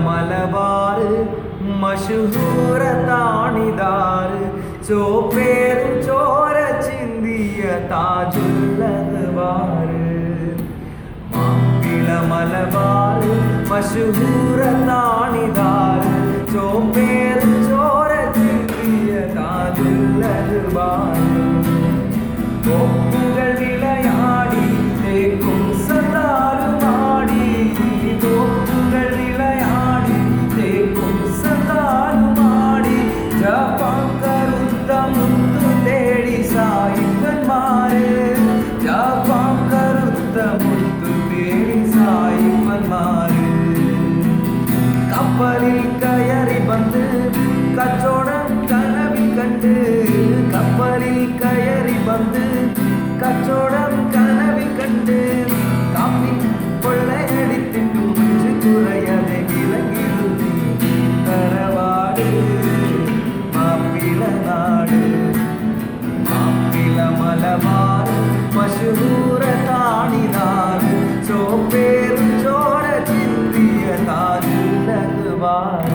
മലബാർ മഷഹൂറ താണിദാർ ചോപ്പേറും ചോര ചിന്തിയ താജുല്ലദ്വാർ മാപ്പിള മലബാർ മഷഹൂറ താണിദാർ ചോപ്പേറും ചോര ചിന്തിയ താജുല്ലദ്വാർ തോപ്പുകൾ വിളയാടി തേക്കും സദാലുമാടി തോപ്പുകൾ വിളയാടി തേക്കും സദാലുമാടി ജപാൻ കറുത്ത മുത്തു തേടി സായിപ്പന്മാര് ജപാൻ കറുത്ത മുത്തു തേടി സായിപ്പന്മാര് കപ്പലിൽ കയറി വന്ന് കച്ചവടം കനവിൽ കണ്ട് കപ്പലിൽ കയറി വന്ന് കച്ചവടം കനവിൽ കണ്ട് കാപ്പി കൊള്ളയടിത്തിട്ടു മഞ്ചു കുറയാതെ വിളങ്ങിരുന്നി തറവാട് മാപ്പിള നാട് മാപ്പിള മലബാർ മഷഹൂറ താണിദാർ ചോപ്പേറും ചോര ചിന്തിയ താജുല്ലദ്വാർ